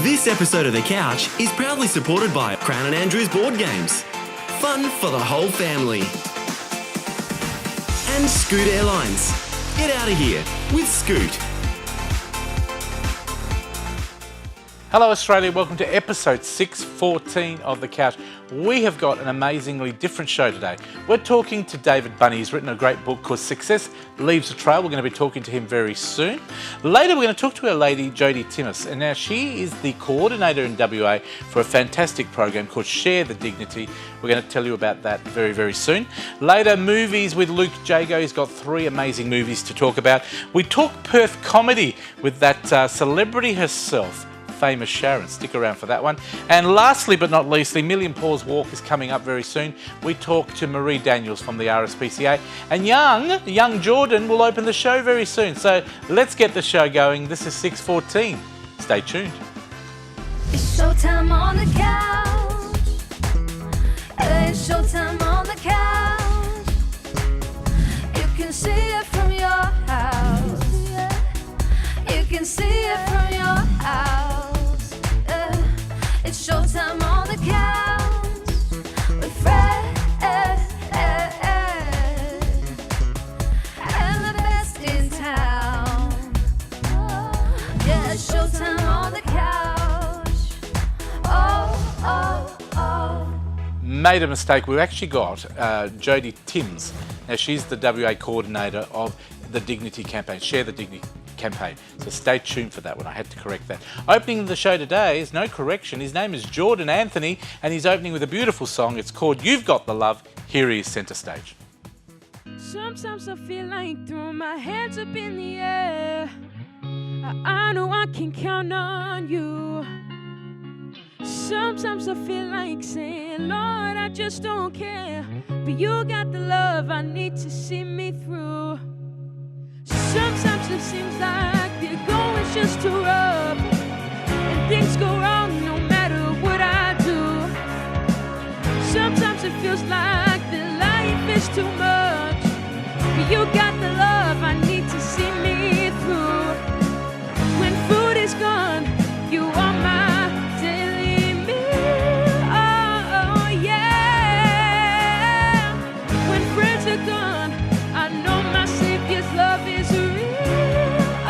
This episode of The Couch is proudly supported by Crown and Andrews Board Games. Fun for the whole family. And Scoot Airlines. Get out of here with Scoot. Hello Australia, welcome to episode 614 of The Couch. We have got an amazingly different show today. We're talking to David Bunny. He's written a great book called Success Leaves a Trail. We're going to be talking to him very soon. Later we're going to talk to our lady Jodie Timmis, and now she is the coordinator in WA for a fantastic program called Share the Dignity. We're going to tell you about that very, very soon. Later, movies with Luke Jago. He's got 3 amazing movies to talk about. We talk Perth comedy with that celebrity herself, famous Sharon. Stick around for that one. And lastly but not leastly, Million Paws Walk is coming up very soon. We talk to Marie Daniels from the RSPCA, and young Jordan will open the show very soon. So let's get the show going. This is 614. Stay tuned. It's showtime on the couch. It's showtime on the couch. You can see it from your house. You can see it from your house. It's showtime on the couch with Fred and the best in town. Yeah, it's showtime on the couch. Oh. Made a mistake. We've actually got Jodie Timmis. Now she's the WA coordinator of the Dignity campaign, Share the Dignity campaign. So stay tuned for that one. I had to correct that. Opening the show today is no correction. His name is Jordan Anthony, and he's opening with a beautiful song. It's called You've Got the Love. Here he is, centre stage. Sometimes I feel like throwing my hands up in the air. I know I can count on you. Sometimes I feel like saying, Lord, I just don't care. But you got the love I need to see me through. Sometimes it seems like the going just too rough, and things go wrong no matter what I do. Sometimes it feels like the life is too much, but you got the love I need to see me through. When food is gone, you are my daily meal. Oh yeah. When friends are gone, I know my Savior's love is real.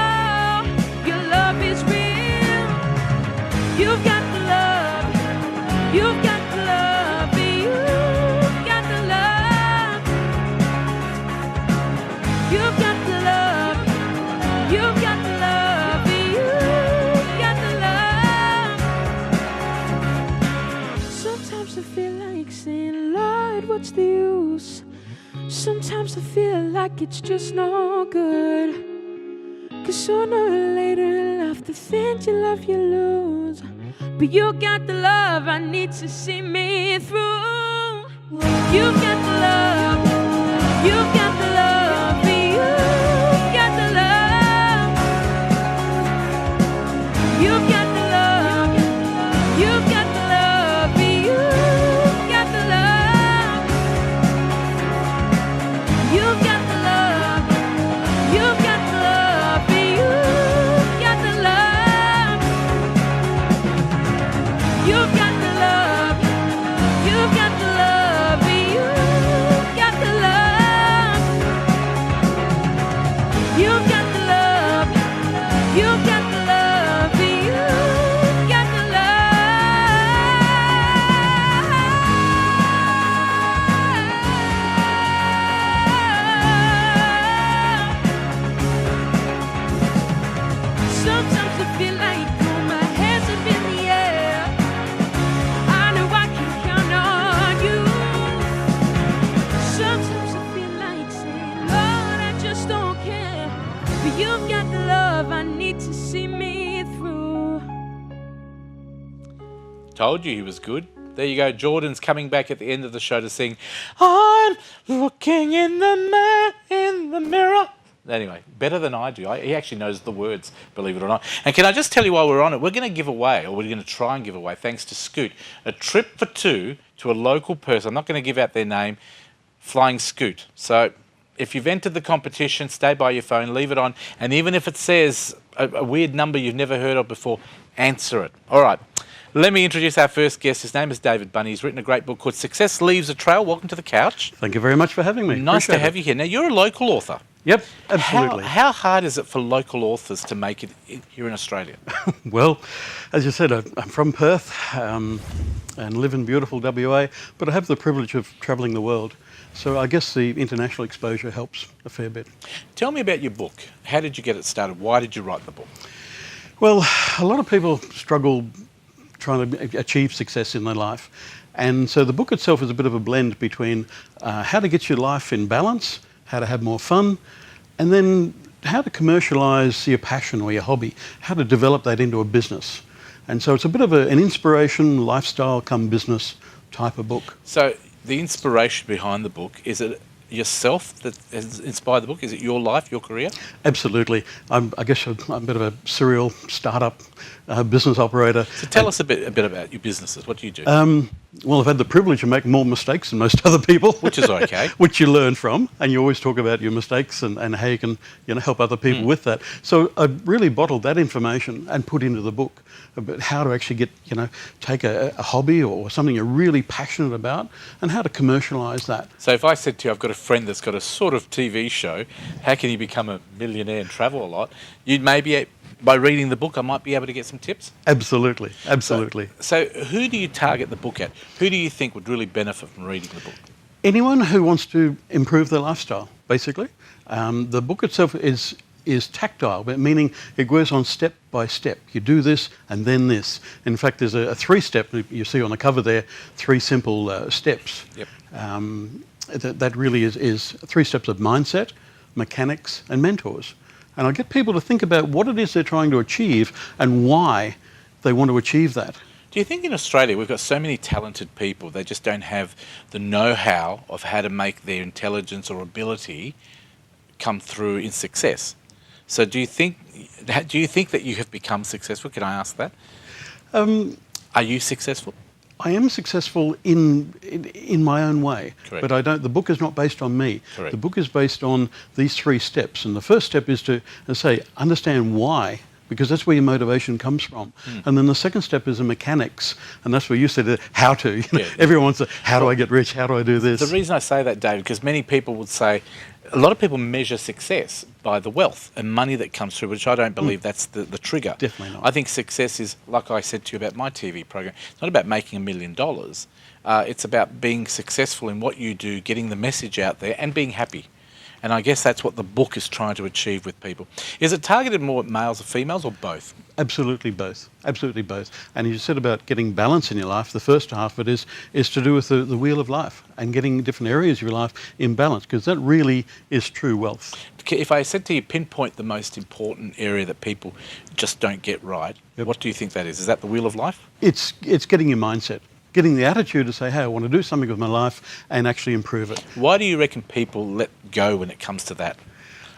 Oh, your love is real. You've got the love. You've got the love. You've got the love. You've got the love. You've got the love. You've got the love. Sometimes I feel like saying, Lord, what's the use? Sometimes I feel like it's just no good. 'Cause sooner or later in life, the things you love you lose. But you got the love I need to see me through. You got the love. You got the love. You got the love. You got the love. You got the love. You got the love. You got the love. You got the love. You got the love. You got the love. You got the love. You got the love. You got the love. You got the love. You got the love. Sometimes I feel like throwing my hands up in the air. I know I can count on you. Sometimes I feel like saying, Lord, I just don't care. But you've got the love I need to see me through. Told you he was good. There you go. Jordan's coming back at the end of the show to sing, I'm looking in the mirror. Anyway, better than I do. He actually knows the words, believe it or not. And can I just tell you while we're on it, we're going to give away, or we're going to try and give away, thanks to Scoot, a trip for 2 to a local person. I'm not going to give out their name, Flying Scoot. So If you've entered the competition, stay by your phone, leave it on, and even if it says a weird number you've never heard of before, answer it. All right. Let me introduce our first guest. His name is David Bunny. He's written a great book called Success Leaves a Trail. Welcome to the couch. Thank you very much for having me. Nice to Appreciate have it. you here. Now, you're a local author. Yep, absolutely. How hard is it for local authors to make it here in Australia? Well, as you said, I'm from Perth and live in beautiful WA, but I have the privilege of travelling the world. So I guess the international exposure helps a fair bit. Tell me about your book. How did you get it started? Why did you write the book? Well, a lot of people struggle trying to achieve success in their life. And so the book itself is a bit of a blend between how to get your life in balance, how to have more fun, and then how to commercialise your passion or your hobby, how to develop that into a business. And so it's a bit of an inspiration, lifestyle come business type of book. So the inspiration behind the book, is it yourself that has inspired the book? Is it your life, your career? Absolutely. I guess I'm a bit of a serial startup business operator. So tell us a bit about your businesses. What do you do? Well, I've had the privilege of making more mistakes than most other people. Which is okay. Which you learn from, and you always talk about your mistakes and how you can help other people with that. So I really bottled that information and put into the book about how to actually get, take a hobby or something you're really passionate about and how to commercialise that. So if I said to you, I've got a friend that's got a sort of TV show, how can he become a millionaire and travel a lot? You'd maybe, by reading the book, I might be able to get some tips? Absolutely, absolutely. So who do you target the book at? Who do you think would really benefit from reading the book? Anyone who wants to improve their lifestyle, basically. The book itself is tactile, but meaning it goes on step by step. You do this and then this. In fact, there's a 3-step, you see on the cover there, 3 simple steps. Yep. That really is 3 steps of mindset, mechanics, and mentors. And I get people to think about what it is they're trying to achieve and why they want to achieve that. Do you think in Australia we've got so many talented people, they just don't have the know-how of how to make their intelligence or ability come through in success? So do you think that you have become successful? Can I ask that? Are you successful? I am successful in my own way, Correct. but I don't. The book is not based on me. Correct. The book is based on these 3 steps, and the first step is to understand why, because that's where your motivation comes from. And then the second step is the mechanics, and that's where you said how to. Everyone wants to, how do I get rich? How do I do this? The reason I say that, David, because many people would say, a lot of people measure success by the wealth and money that comes through, which I don't believe that's the trigger. Definitely not. I think success is, like I said to you about my TV program, it's not about making $1 million. It's about being successful in what you do, getting the message out there and being happy. And I guess that's what the book is trying to achieve with people. Is it targeted more at males or females or both? Absolutely both. Absolutely both. And you said about getting balance in your life. The first half of it is to do with the wheel of life and getting different areas of your life in balance, because that really is true wealth. If I said to you, pinpoint the most important area that people just don't get right, what do you think that is? Is that the wheel of life? It's getting your mindset. Getting the attitude to say, hey, I want to do something with my life and actually improve it. Why do you reckon people let go when it comes to that?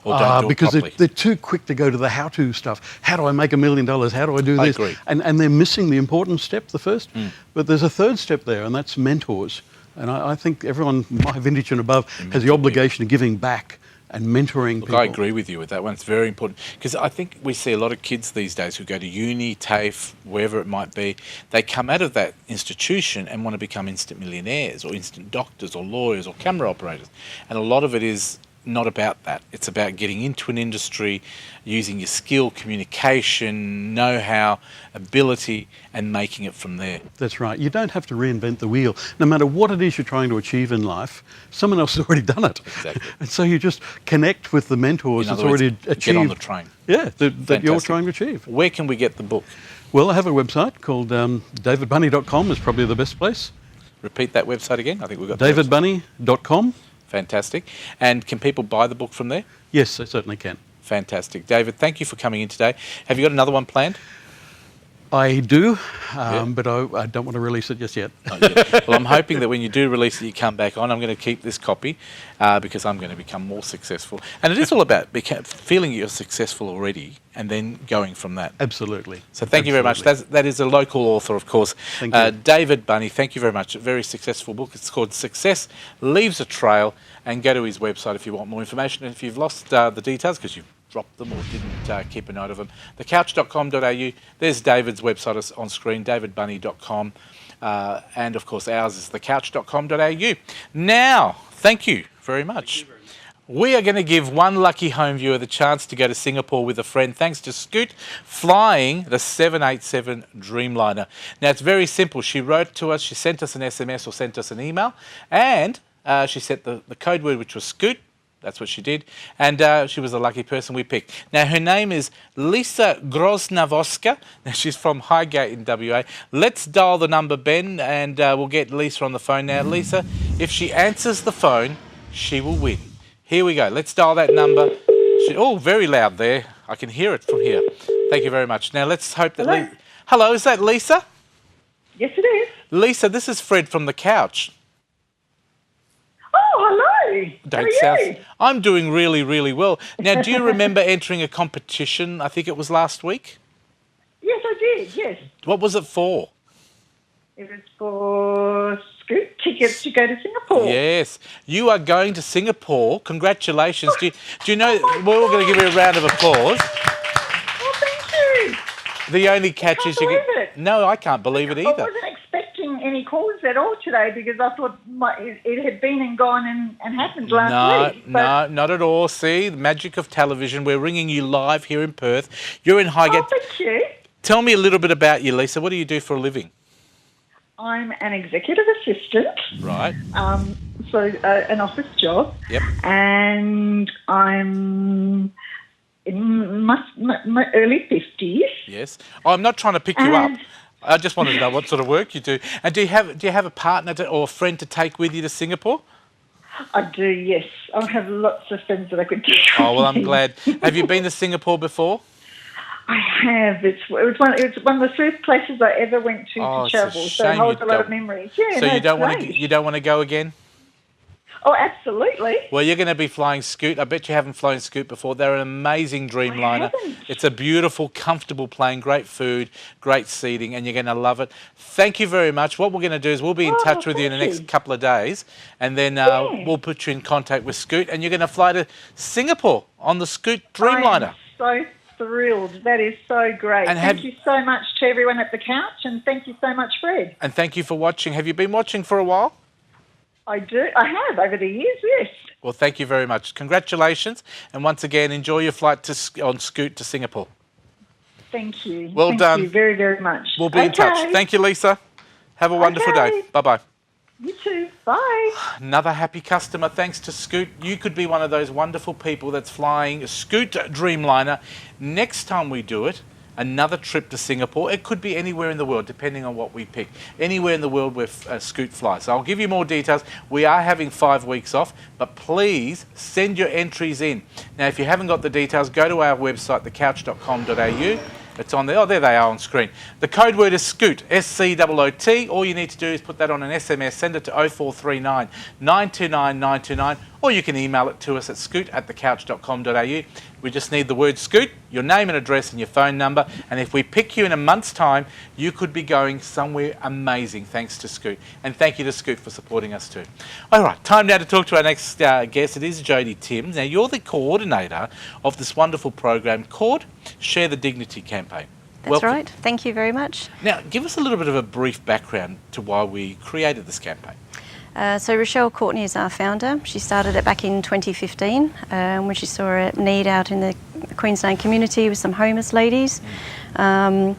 Or don't do because it properly? they're too quick to go to the how-to stuff. How do I make $1 million? How do I do this? I agree. And they're missing the important step, the first. But there's a third step there, and that's mentors. And I think everyone, my vintage and above, has the obligation of giving back and mentoring people. I agree with you with that one. It's very important, because I think we see a lot of kids these days who go to uni, TAFE, wherever it might be. They come out of that institution and want to become instant millionaires or instant doctors or lawyers or camera operators. And a lot of it is not about that. It's about getting into an industry, using your skill, communication, know-how, ability, and making it from there. That's right. You don't have to reinvent the wheel. No matter what it is you're trying to achieve in life, someone else has already done it. Exactly. And so you just connect with the mentors In that's other words, already achieved. get on the train. Yeah, that you're Fantastic. trying to achieve. Where can we get the book? Well, I have a website called davidbunny.com is probably the best place. Repeat that website again. I think we've got the website. davidbunny.com. Fantastic. And can people buy the book from there? Yes, they certainly can. Fantastic. David, thank you for coming in today. Have you got another one planned? I do, but I don't want to release it just yet. Not yet. Well, I'm hoping that when you do release it, you come back on. I'm going to keep this copy because I'm going to become more successful. And it is all about feeling you're successful already and then going from that. Absolutely. So thank you very much. That is a local author, of course. Thank you. David Bunny, thank you very much. A very successful book. It's called Success Leaves a Trail. And go to his website if you want more information. And if you've lost the details because you've dropped them or didn't keep a note of them, thecouch.com.au. There's David's website on screen, davidbunny.com. And of course, ours is thecouch.com.au. Now, thank you very much. We are going to give one lucky home viewer the chance to go to Singapore with a friend thanks to Scoot flying the 787 Dreamliner. Now, it's very simple. She wrote to us, she sent us an SMS or sent us an email, and she sent the code word, which was Scoot. That's what she did. And she was the lucky person we picked. Now, her name is Lisa Grosnavoska. Now, she's from Highgate in WA. Let's dial the number, Ben, and we'll get Lisa on the phone now. Lisa, if she answers the phone, she will win. Here we go. Let's dial that number. Oh, very loud there. I can hear it from here. Thank you very much. Now, let's hope that... Hello? Hello, is that Lisa? Yes, it is. Lisa, this is Fred from The Couch. Oh, hello. How are you? I'm doing really, really well. Now, do you remember entering a competition? I think it was last week. Yes, I did, yes. What was it for? It was for Scoot tickets to go to Singapore. Yes. You are going to Singapore. Congratulations. Do you know, Oh, we're all going to give you a round of applause. Oh, thank you. The only catch I is can't you get... believe it. No, I can't believe it I either. wasn't expecting any calls at all today because I thought it had been and gone and happened last week. No, not at all. See, the magic of television. We're ringing you live here in Perth. You're in Highgate. Oh, thank you. Tell me a little bit about you, Lisa. What do you do for a living? I'm an executive assistant. Right. So an office job. Yep. And I'm in my early 50s. Yes. Oh, I'm not trying to pick you up. And- I just wanted to know what sort of work you do. And do you have a partner or a friend to take with you to Singapore? I do, yes. I have lots of friends that I could take Oh, well, with I'm me. glad. Have you been to Singapore before? I have. It was one of the first places I ever went to Oh, it's a travel. So it shame holds you a lot don't- of memories. Yeah, So no, you don't it's want to go again? Oh, absolutely. Well, you're going to be flying Scoot. I bet you haven't flown Scoot before. They're an amazing Dreamliner. haven't. It's a beautiful, comfortable plane, great food, great seating, and you're going to love it. Thank you very much. What we're going to do is we'll be in Oh, touch with you in the thank next you. couple of days, and then we'll put you in contact with Scoot, and you're going to fly to Singapore on the Scoot Dreamliner. I'm so thrilled. That is so great. And thank you so much to everyone at the couch, and thank you so much, Fred. And thank you for watching. Have you been watching for a while? I do. I have over the years, yes. Well, thank you very much. Congratulations, and once again, enjoy your flight on Scoot to Singapore. Thank you. Well Thank done. you very, very much. We'll be in touch. Okay. Thank you, Lisa. Have a wonderful day. Okay. Bye-bye. You too. Bye. Another happy customer thanks to Scoot. You could be one of those wonderful people that's flying Scoot Dreamliner. Next time we do it, another trip to Singapore. It could be anywhere in the world, depending on what we pick. Anywhere in the world where Scoot flies. So I'll give you more details. We are having 5 weeks off, but please send your entries in. Now, if you haven't got the details, go to our website, thecouch.com.au. It's on there. Oh, there they are on screen. The code word is Scoot, SCOOT. All you need to do is put that on an SMS, send it to 0439 929 929, or you can email it to us at scoot@thecouch.com.au. We just need the word Scoot, your name and address and your phone number, and if we pick you in a month's time, you could be going somewhere amazing thanks to Scoot. And thank you to Scoot for supporting us too. All right, time now to talk to our next guest. It is Jodie Timms. Now, you're the coordinator of this wonderful program called Share the Dignity campaign. That's Welcome. right. Thank you very much. Now, give us a little bit of a brief background to why we created this campaign. So Rochelle Courtney is our founder. She started it back in 2015 when she saw a need out in the Queensland community with some homeless ladies. Thought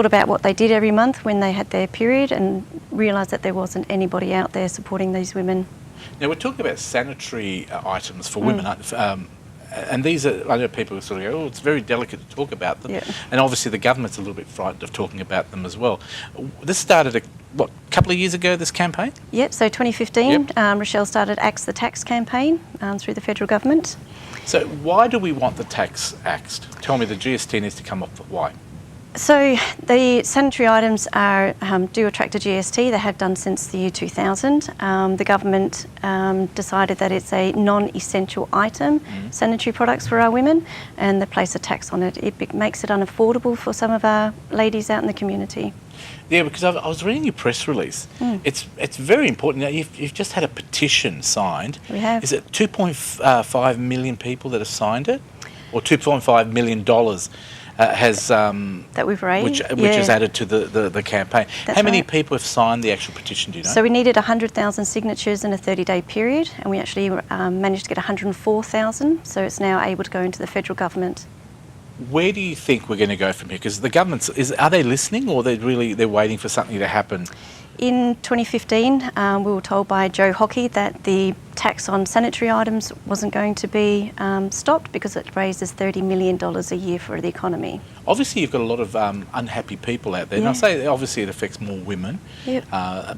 about what they did every month when they had their period and realised that there wasn't anybody out there supporting these women. Now, we're talking about sanitary items for women. And these are, I know people sort of go, oh, it's very delicate to talk about them. Yeah. And obviously the government's a little bit frightened of talking about them as well. This started, a couple of years ago, this campaign? Yep, so 2015, Yep. Rochelle started Axe the Tax campaign through the federal government. So why do we want the tax axed? Tell me the GST needs to come off, but why? So the sanitary items are do attract a GST. They have done since the year 2000. The government decided that it's a non-essential item, sanitary products for our women, and they place a tax on it. It makes it unaffordable for some of our ladies out in the community. Yeah, because I was reading your press release. It's very important. Now, you've just had a petition signed. We have. Is it 2.5 million people that have signed it? Or $2.5 million has... that we've raised. Which is added to the campaign. That's How many right. people have signed the actual petition, do you know? So we needed 100,000 signatures in a 30-day period, and we actually managed to get 104,000, so it's now able to go into the federal government. Where do you think we're going to go from here? Because the government's... Are they listening, or they're waiting for something to happen? In 2015, we were told by Joe Hockey that the tax on sanitary items wasn't going to be stopped because it raises $30 million a year for the economy. Obviously, you've got a lot of unhappy people out there. And Yeah. I say, obviously, it affects more women, Yep.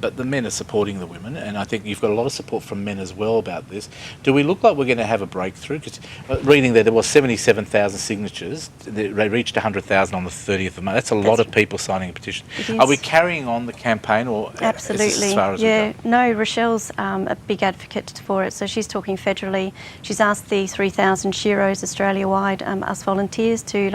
but the men are supporting the women, and I think you've got a lot of support from men as well about this. Do we look like we're going to have a breakthrough? Because reading there was 77,000 signatures. They reached 100,000 on the 30th of May. That's a lot of people signing a petition. It is. Are we carrying on the campaign, or is Absolutely. this as far as we Yeah. go? No, Rochelle's a big advocate for it. So she's talking federally. She's asked the 3,000 Sheroes Australia-wide, us volunteers, to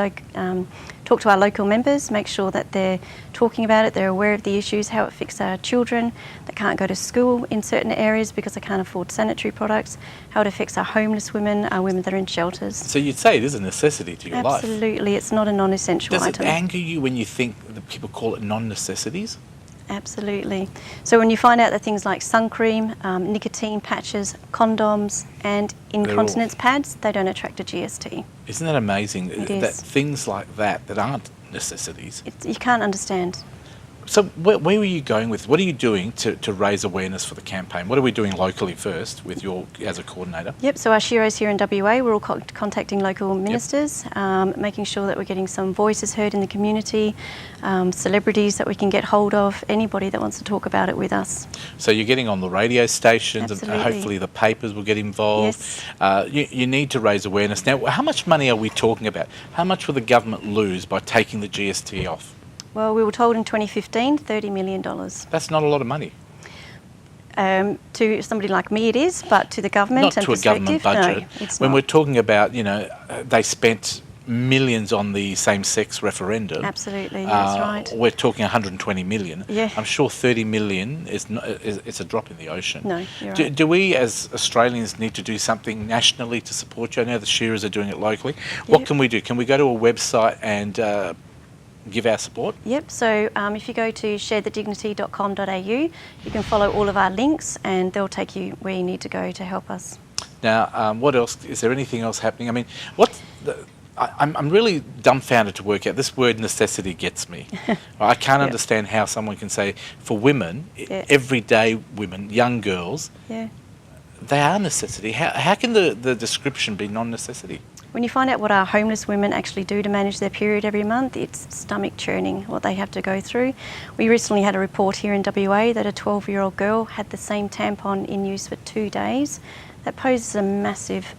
talk to our local members, make sure that they're talking about it, they're aware of the issues, how it affects our children that can't go to school in certain areas because they can't afford sanitary products, how it affects our homeless women, our women that are in shelters. So you'd say it is a necessity to your life. Absolutely, it's not a non-essential Does item. it anger you when you think that people call it non-necessities? Absolutely. So when you find out that things like sun cream, nicotine patches, condoms and incontinence pads, they don't attract a GST. Isn't that amazing? It That is. things like that aren't necessities. You can't understand. So where were you going with? What are you doing to raise awareness for the campaign? What are we doing locally first with your as a coordinator? Yep, so our Sheroes here in WA, we're all contacting local ministers, making sure that we're getting some voices heard in the community, celebrities that we can get hold of, anybody that wants to talk about it with us. So you're getting on the radio stations, and Absolutely. hopefully the papers will get involved. Yes. You need to raise awareness. Now, how much money are we talking about? How much will the government lose by taking the GST off? Well, we were told in 2015, $30 million. That's not a lot of money. To somebody like me it is, but to the government Not and to a government perspective, budget. no, it's When not. we're talking about, they spent millions on the same-sex referendum. Absolutely, that's right. We're talking 120 million. Yeah. I'm sure 30 million is a drop in the ocean. No, you're right. Do we as Australians need to do something nationally to support you? I know the shearers are doing it locally. What Yep. can we do? Can we go to a website and give our support? Yep, so if you go to sharethedignity.com.au, you can follow all of our links and they'll take you where you need to go to help us. Now, what else? Is there anything else happening? I mean, I'm really dumbfounded to work out. This word necessity gets me. I can't Yeah. understand how someone can say, for women, Yeah. everyday women, young girls, Yeah. they are necessity. How can the description be non-necessity? When you find out what our homeless women actually do to manage their period every month, it's stomach churning what they have to go through. We recently had a report here in WA that a 12-year-old girl had the same tampon in use for 2 days. That poses a massive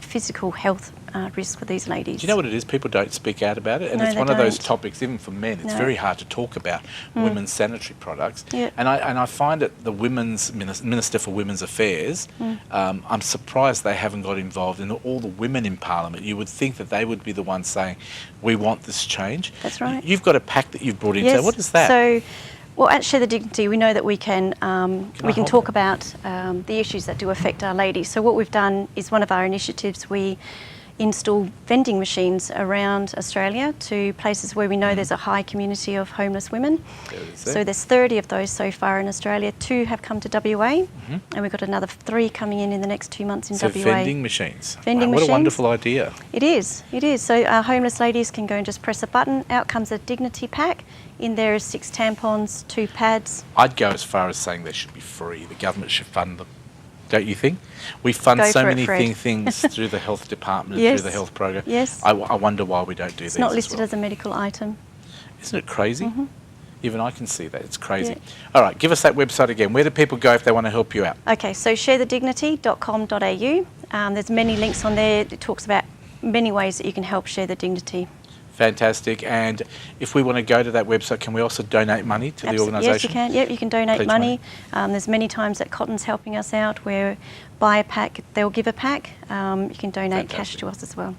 physical health risk for these ladies. Do you know what it is? People don't speak out about it, and No, it's they one of those don't. topics, even for men, it's No. very hard to talk about women's sanitary products. Yeah. And I find that the Women's Minister for Women's Affairs, I'm surprised they haven't got involved in all the women in Parliament. You would think that they would be the ones saying, we want this change. That's right. You've got a pack that you've brought in. Yes. So what is that? So, well, at Share the Dignity, we know that we can I hold talk it? about the issues that do affect our ladies. So what we've done is one of our initiatives. We install vending machines around Australia to places where we know there's a high community of homeless women. There it is So there. there's 30 of those so far in Australia. 2 have come to WA, and we've got another 3 coming in the next 2 months in So WA. vending machines. Vending Wow, what machines. a wonderful idea. It is, it is. So our homeless ladies can go and just press a button, out comes a Dignity pack. In there is 6 tampons, 2 pads. I'd go as far as saying they should be free. The government should fund them. Don't you think? We fund Go so for it, many Fred. things through the health department and Yes. through the health program. Yes. I wonder why we don't do It's these not as listed well. as a medical item. Isn't it crazy? Even I can see that. It's crazy. Yeah. All right, give us that website again. Where do people go if they want to help you out? Okay, so sharethedignity.com.au. There's many links on there. It talks about many ways that you can help Share the Dignity. Fantastic. And if we want to go to that website, can we also donate money to the organisation? Yes, you can. Yep, you can donate Pledge money. There's many times that Cotton's helping us out where buy a pack, they'll give a pack. You can donate cash to us as well.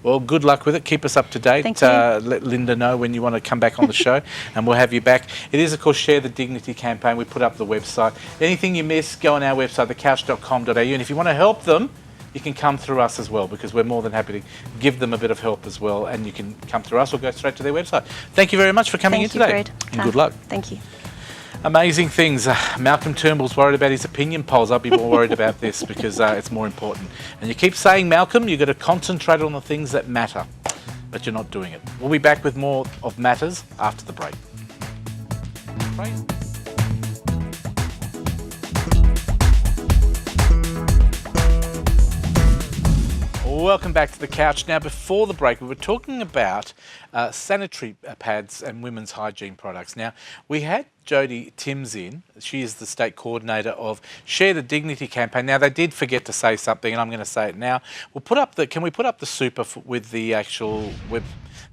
Well, good luck with it. Keep us up to date. Thank you. Let Linda know when you want to come back on the show and we'll have you back. It is, of course, Share the Dignity campaign. We put up the website. Anything you miss, go on our website, thecouch.com.au. And if you want to help them, you can come through us as well, because we're more than happy to give them a bit of help as well. And you can come through us or go straight to their website. Thank you very much for coming in today. Fred. And good luck. Thank you. Amazing things. Malcolm Turnbull's worried about his opinion polls. I'd be more worried about this because it's more important. And you keep saying, Malcolm, you've got to concentrate on the things that matter, but you're not doing it. We'll be back with more of Matters after the break. Welcome back to the couch. Now, before the break, we were talking about sanitary pads and women's hygiene products. Now, we had Jodie Timms in. She is the state coordinator of Share the Dignity campaign. Now, they did forget to say something, and I'm going to say it now. We'll put up the. Can we put up the super with the actual web?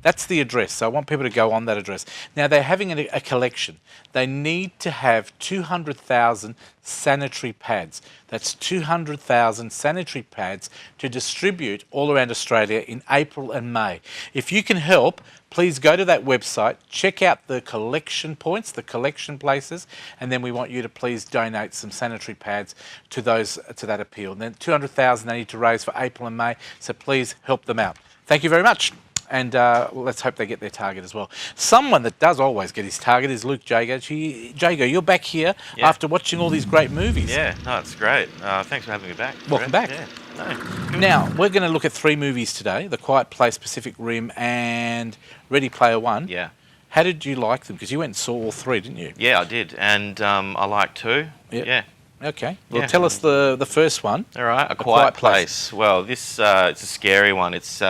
That's the address. So I want people to go on that address. Now, they're having a collection. They need to have 200,000 sanitary pads. That's 200,000 sanitary pads to distribute all around Australia in April and May. If you can help, please go to that website, check out the collection points, the collection places, and then we want you to please donate some sanitary pads to that appeal. And then 200,000 they need to raise for April and May, so please help them out. Thank you very much. And let's hope they get their target as well. Someone that does always get his target is Luke Jago. Jago, you're back here after watching all these great movies. Yeah, no, it's great. Thanks for having me back. Welcome back. Yeah, no, now, we're going to look at 3 movies today, The Quiet Place, Pacific Rim and Ready Player One. Yeah. How did you like them? Because you went and saw all 3, didn't you? Yeah, I did. And I liked 2. Yep. Yeah. Okay. Well, Yeah. tell us the first one. All right, A Quiet Place. Well, this it's a scary one. It's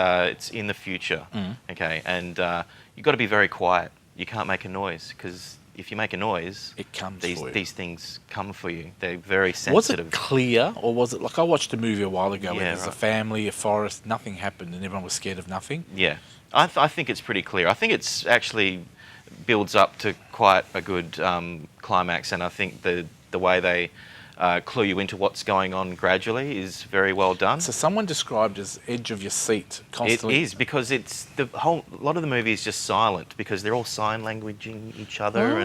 in the future. Okay, and you've got to be very quiet. You can't make a noise, because if you make a noise, It comes these for you. these things come for you. They're very Was sensitive. it clear, or was it like I watched a movie a while ago where Yeah, there's a right. family, a forest, nothing happened, and everyone was scared of nothing? Yeah, I think it's pretty clear. I think it's actually builds up to quite a good climax, and I think the way they clue you into what's going on gradually is very well done. So someone described as edge of your seat It constantly. is, because it's a lot of the movie is just silent, because they're all sign languaging each other,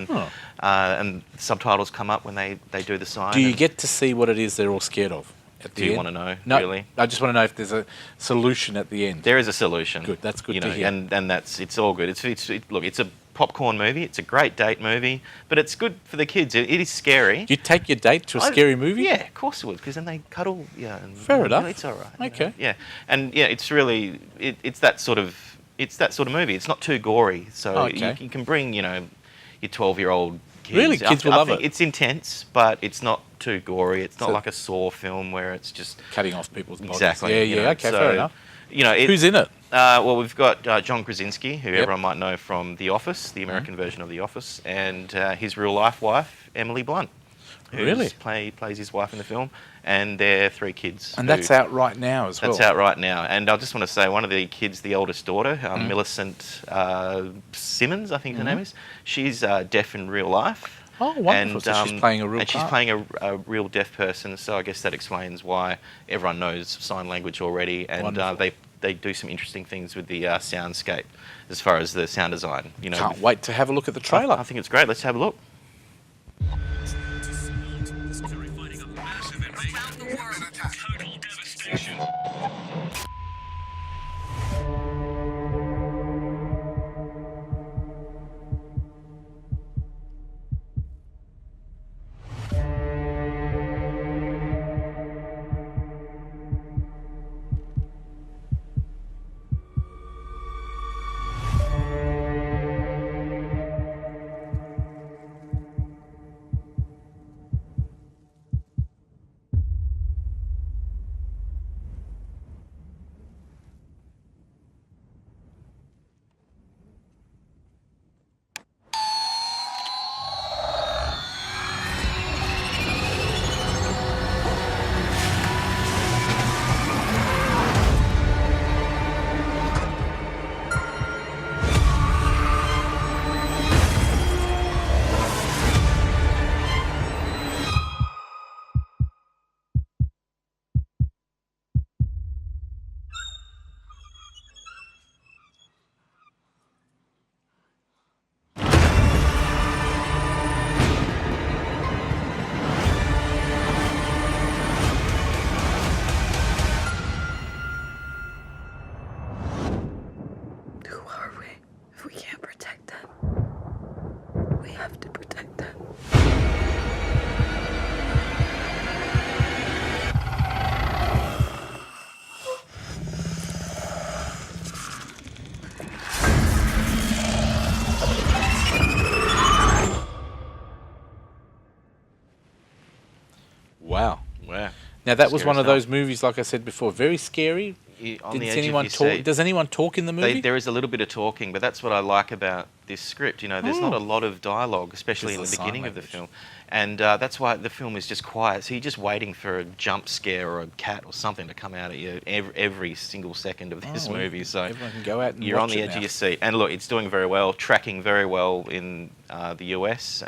and subtitles come up when they do the sign. Do you and get to see what it is they're all scared of at the Do you end? want to know, No, really? I just want to know if there's a solution at the end. There is a solution. Good, that's good you to know, hear. And it's all good. Look, it's a popcorn movie. It's a great date movie, but it's good for the kids. It is scary. You take your date to a scary movie? Yeah, of course it would, because then they cuddle. Yeah, and, Fair enough. It's all right. you know. Okay. Yeah, and yeah, it's really it's that sort of movie. It's not too gory, so Okay. you can bring your 12-year-old kids. Really? Kids will love think it? It's intense, but it's not too gory. It's not So- like a Saw film where it's just Cutting off people's bodies. exactly. Yeah, you yeah, know, okay, so, fair enough. Who's Who's in it? well, we've got John Krasinski, who Yep. everyone might know from The Office, the American version of The Office, and his real-life wife, Emily Blunt, who Really? plays his wife in the film, and their 3 kids. And who- that's out right now as well. That's out right now. And I just want to say, one of the kids, the oldest daughter, Millicent Simmons, I think her name is, she's deaf in real life. Oh, wonderful. So she's playing a real And she's part. playing a real deaf person, so I guess that explains why everyone knows sign language already. And Wonderful. they do some interesting things with the soundscape as far as the sound design. Can't wait to have a look at the trailer. I think it's great. Let's have a look. We have to protect them. Wow. Wow. Now that was Scary one of stuff. those movies, like I said before, very scary. On the Does edge anyone of your talk? seat. Does anyone talk in the movie? There is a little bit of talking, but that's what I like about this script. You know, there's not a lot of dialogue, especially in Just the the sign beginning of the language. film, and that's why the film is just quiet. So you're just waiting for a jump scare or a cat or something to come out at you every single second of this well, movie. So everyone can go out and you're on watch the it edge now. of your seat. And look, it's doing very well, tracking very well in the US.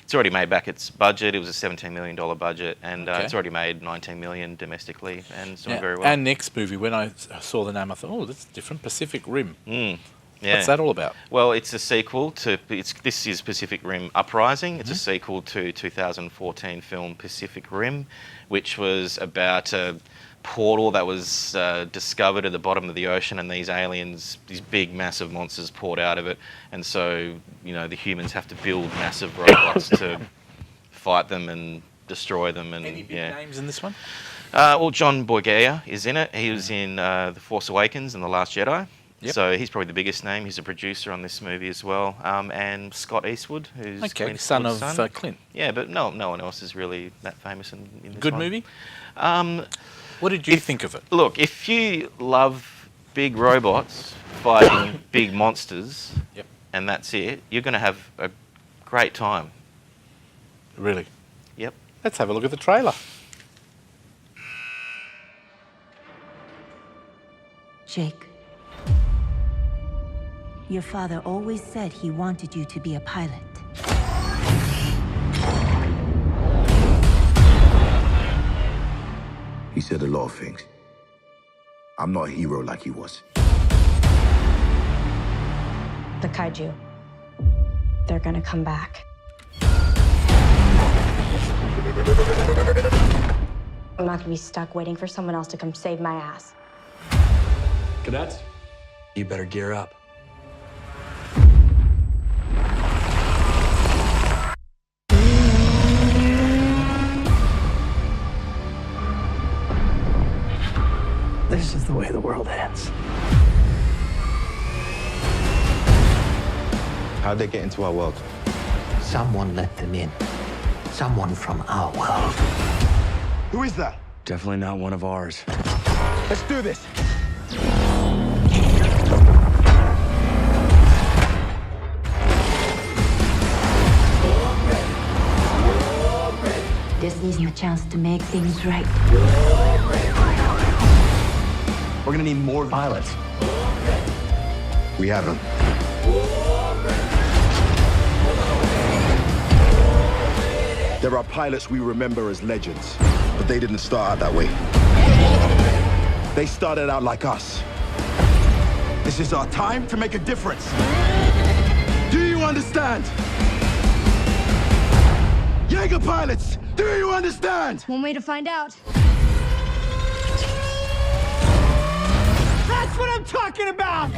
It's already made back its budget. It was a $17 million budget, and Okay. it's already made $19 million domestically, and it's doing Now, very well. Our next movie, when I saw the name, I thought, oh, that's different. Pacific Rim. Yeah. What's that all about? Well, it's a sequel to this is Pacific Rim Uprising. It's a Mm-hmm. sequel to 2014 film Pacific Rim, which was about a portal that was discovered at the bottom of the ocean, and these aliens, these big massive monsters, poured out of it, and so the humans have to build massive robots to fight them and destroy them. And Any big names in this one? well, John Boyega is in it. He was in The Force Awakens and The Last Jedi. Yep. So he's probably the biggest name. He's a producer on this movie as well. And Scott Eastwood, who's Okay, Clint son Eastwood's of son. Clint. Yeah, but no one else is really that famous in this Good one. movie? Um, What did you think of it? Look, if you love big robots fighting big monsters, Yep. and that's it, you're going to have a great time. Really? Yep. Let's have a look at the trailer. Jake, your father always said he wanted you to be a pilot. He said a lot of things. I'm not a hero like he was. The kaiju. They're gonna come back. I'm not gonna be stuck waiting for someone else to come save my ass. Cadets, you better gear up. This is the way the world ends. How'd they get into our world? Someone let them in. Someone from our world. Who is that? Definitely not one of ours. Let's do this. This is your chance to make things right. We're gonna need more pilots. We have them. There are pilots we remember as legends, but they didn't start out that way. They started out like us. This is our time to make a difference. Do you understand? Jaeger pilots, do you understand? One way to find out. That's what I'm talking about!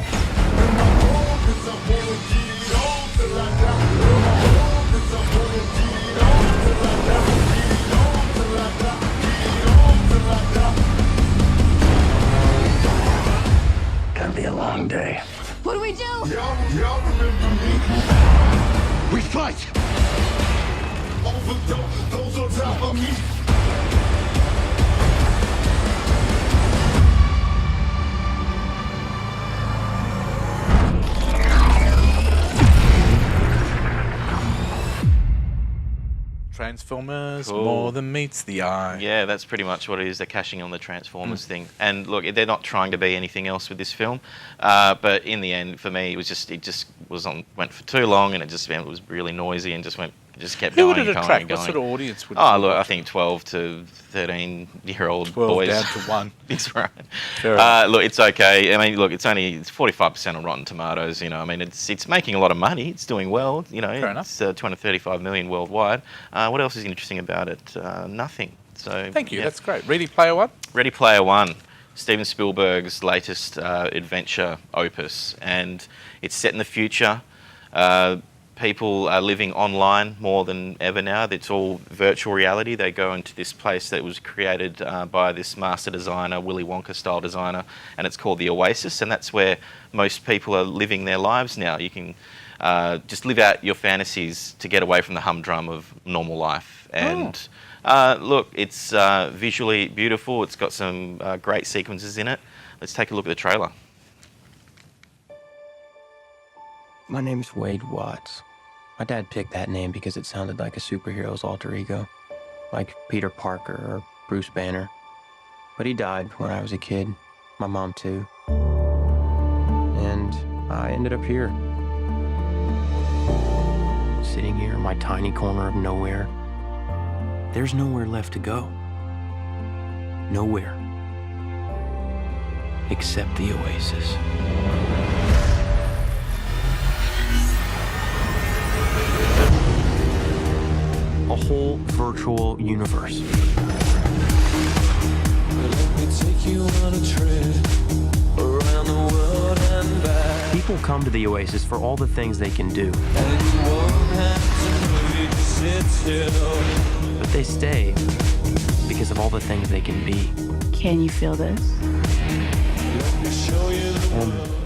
Gonna be a long day. What do we do? We fight! Those on top of me. Transformers, Cool. more than meets the eye. Yeah, that's pretty much what it is. They're cashing on the Transformers thing. And look, they're not trying to be anything else with this film. But in the end, for me, it just went for too long, and it was really noisy, and just kept Who going would it and going attract? and What going. sort of audience would? Oh, look, I think 12 to 13-year-old 12 boys. down to 1. That's right. Fair enough. Look, it's okay. I mean, look, it's 45% on Rotten Tomatoes. I mean, it's making a lot of money. It's doing well. Fair enough. It's 235 million worldwide. What else is interesting about it? Nothing. So Thank you. yeah. That's great. Ready Player One? Ready Player One, Steven Spielberg's latest adventure opus, and it's set in the future. people are living online more than ever now. It's all virtual reality. They go into this place that was created by this master designer, Willy Wonka style designer, and it's called the Oasis, and that's where most people are living their lives now. You can just live out your fantasies to get away from the humdrum of normal life. And look, it's visually beautiful. It's got some great sequences in it. Let's take a look at the trailer. My name's Wade Watts. My dad picked that name because it sounded like a superhero's alter ego, like Peter Parker or Bruce Banner. But he died when I was a kid, my mom too. And I ended up here. Sitting here in my tiny corner of nowhere. There's nowhere left to go. Nowhere. Except the Oasis. A whole virtual universe. People come to the Oasis for all the things they can do. But they stay because of all the things they can be. Can you feel this?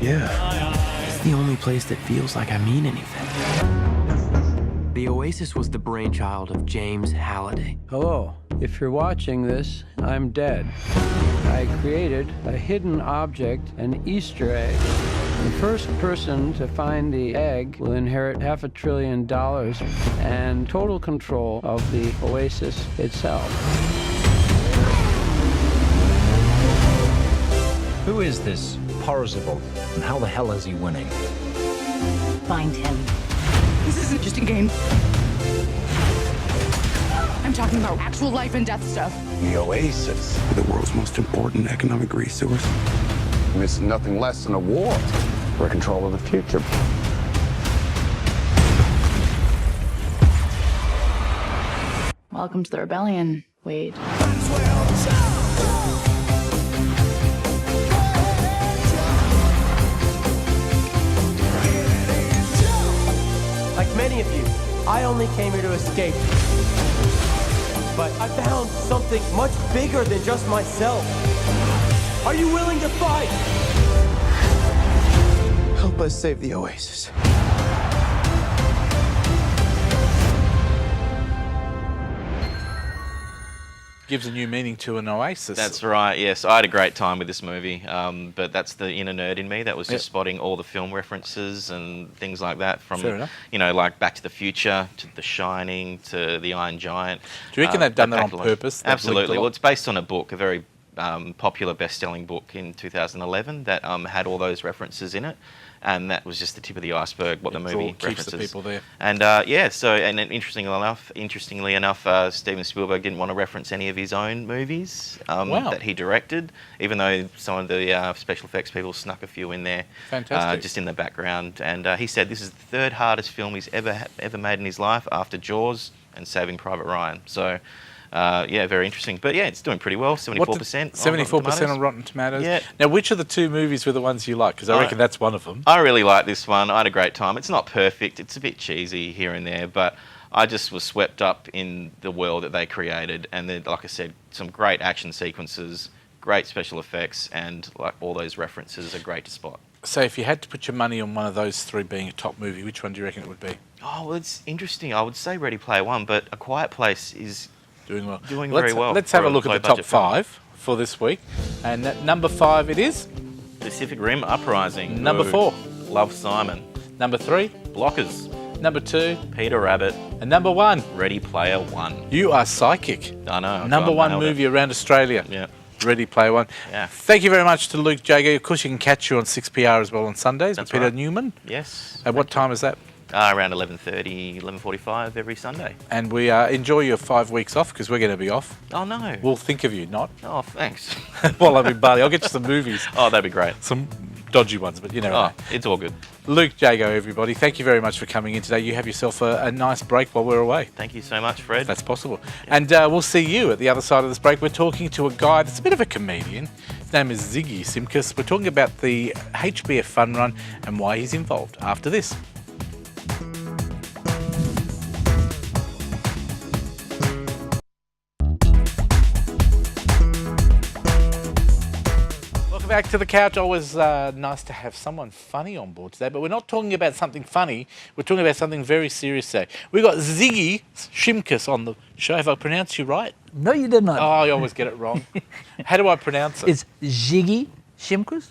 Yeah. It's the only place that feels like I mean anything. The Oasis was the brainchild of James Halliday. Hello. If you're watching this, I'm dead. I created a hidden object, an Easter egg. The first person to find the egg will inherit $500 billion and total control of the Oasis itself. Who is this Parzival, and how the hell is he winning? Find him. This isn't just a game. I'm talking about actual life and death stuff. The Oasis, the world's most important economic resource. And it's nothing less than a war for control of the future. Welcome to the rebellion, Wade. Like many of you, I only came here to escape. But I found something much bigger than just myself. Are you willing to fight? Help us save the Oasis. Gives a new meaning to an oasis. That's right, yes. I had a great time with this movie, but that's the inner nerd in me that was just spotting all the film references and things like that from, you know, like Back to the Future, to The Shining, to The Iron Giant. Do you reckon they've done that on purpose? Absolutely. Well, it's based on a book, a very popular best-selling book in 2011 that had all those references in it. And that was just the tip of the iceberg, what the movie references. Keeps the people there. And interestingly enough, Steven Spielberg didn't want to reference any of his own movies that he directed, even though some of the special effects people snuck a few in there, just in the background. And he said this is the third hardest film he's ever made in his life, after Jaws and Saving Private Ryan. So. Yeah, very interesting. But yeah, it's doing pretty well, 74%. 74% on Rotten Tomatoes. Yeah. Now, which of the two movies were the ones you like? Because I reckon that's one of them. I really like this one. I had a great time. It's not perfect. It's a bit cheesy here and there, but I just was swept up in the world that they created. And then, like I said, some great action sequences, great special effects, and like all those references are great to spot. So if you had to put your money on one of those three being a top movie, which one do you reckon it would be? Oh, well, it's interesting. I would say Ready Player One, but A Quiet Place is... Doing well. Very well. Let's have a look at the top five for this week. And at number 5 it is? Pacific Rim Uprising. Number 4? Love, Simon. Number 3? Blockers. Number 2? Peter Rabbit. And number 1? Ready Player One. You are psychic. I know. Number 1 movie around Australia. Yeah. Ready Player One. Yeah. Thank you very much to Luke Jago. Of course, you can catch you on 6PR as well on Sundays with Peter right. Newman. Yes. At what time is that? Around 11:30, 11:45 every Sunday. And we enjoy your 5 weeks off because we're going to be off. Oh, no. We'll think of you, not. Oh, thanks. Well, I'm in Bali. I'll get you some movies. Oh, that'd be great. Some dodgy ones, but you know. Oh, it's all good. Luke Jago, everybody. Thank you very much for coming in today. You have yourself a nice break while we're away. Thank you so much, Fred. If that's possible. Yeah. And we'll see you at the other side of this break. We're talking to a guy that's a bit of a comedian. His name is Ziggy Simkus. We're talking about the HBF Fun Run and why he's involved after this. back to the couch. Always nice to have someone funny on board today, but we're not talking about something funny. We're talking about something very serious today. We've got Ziggy Shimkus on the show. Have I pronounced you right? No, you did not. Oh, I always get it wrong. How do I pronounce it? It's Ziggy Shimkus.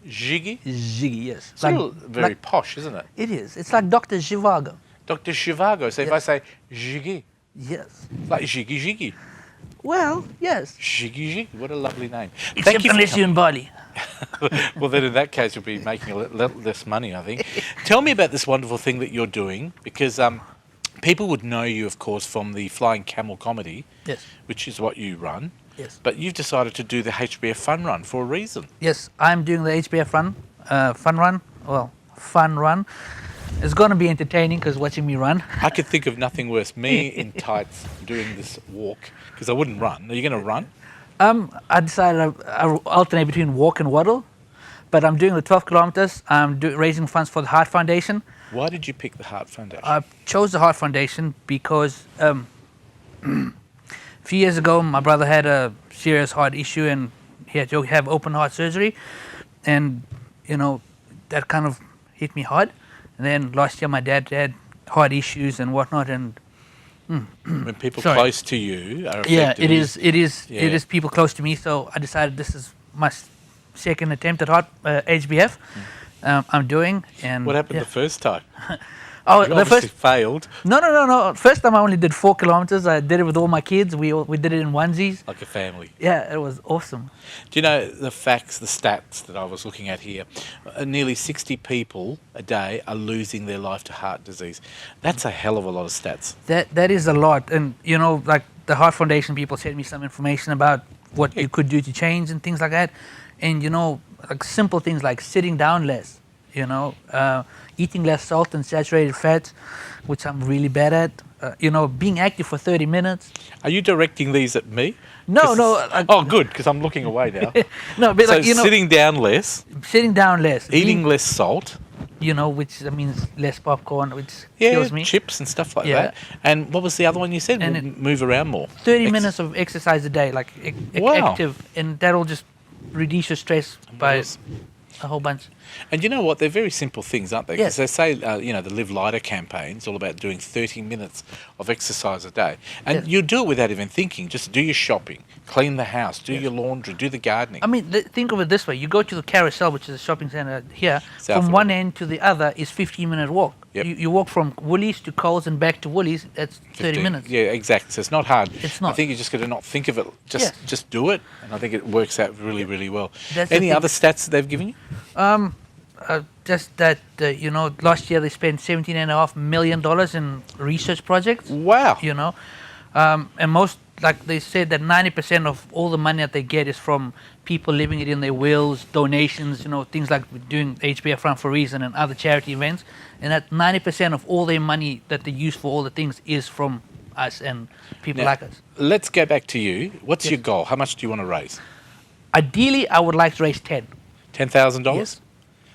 Ziggy? Ziggy, yes. It's very posh, isn't it? It is. It's like Dr. Zhivago. Dr. Zhivago. So if I say Ziggy, yes, it's like Ziggy Ziggy. Well, yes. Ziggy Ziggy. What a lovely name. Except unless you're in Bali. Well, then in that case, you'll be making a little less money, I think. Tell me about this wonderful thing that you're doing, because people would know you, of course, from the Flying Camel comedy, Yes. which is what you run. Yes. But you've decided to do the HBF Fun Run for a reason. Yes, I'm doing the HBF run, fun run. Well, fun run. It's going to be entertaining because watching me run. I could think of nothing worse. Me in tights doing this walk, because I wouldn't run. Are you going to run? I decided I alternate between walk and waddle, but I'm doing the 12 kilometers. I'm raising funds for the Heart Foundation. Why did you pick the Heart Foundation? I chose the Heart Foundation because a few years ago my brother had a serious heart issue and he had to have open heart surgery, and you know that kind of hit me hard. And then last year my dad had heart issues and whatnot, and when people close to you are affected. Yeah, it is people close to me. So I decided this is my second attempt at HBF. I'm doing. And what happened the first time? Oh, you the first failed. No. First time I only did 4 kilometers. I did it with all my kids. We did it in onesies. Like a family. Yeah, it was awesome. Do you know the facts, the stats that I was looking at here? Nearly 60 people a day are losing their life to heart disease. That's a hell of a lot of stats. That is a lot. And you know, like the Heart Foundation people sent me some information about what you could do to change and things like that. And you know, like simple things like sitting down less. You know, eating less salt and saturated fats, which I'm really bad at. You know, being active for 30 minutes. Are you directing these at me? No. Oh, good, because I'm looking away now. No, but so like, you know, sitting down less. Sitting down less. Eating less salt. You know, which means less popcorn, which Yeah, kills me. chips and stuff like that. And what was the other one you said? And Move around more. 30 minutes of exercise a day, like Wow. active, and that'll just reduce your stress by a whole bunch. And you know what? They're very simple things, aren't they? Yes. Because they say, you know, the Live Lighter campaign is all about doing 30 minutes of exercise a day. And you do it without even thinking. Just do your shopping, clean the house, do your laundry, do the gardening. I mean, think of it this way. You go to the Carousel, which is a shopping center here. South From one end to the other is 15-minute walk. Yep. You walk from Woolies to Coles and back to Woolies. That's 30 minutes. Yeah, exactly. So it's not hard. It's not. I think you just got to not think of it. Just do it. And I think it works out really, really well. That's the Any thing. other stats that they've given you? Just that, you know, last year they spent $17.5 million in research projects. Wow. You know, and most, like they said, that 90% of all the money that they get is from people leaving it in their wills, donations, you know, things like doing HBF Run for a Reason and other charity events. And that 90% of all their money that they use for all the things is from us and people Now, like us. Let's go back to you. What's your goal? How much do you want to raise? Ideally, I would like to raise 10. $10,000? Yes.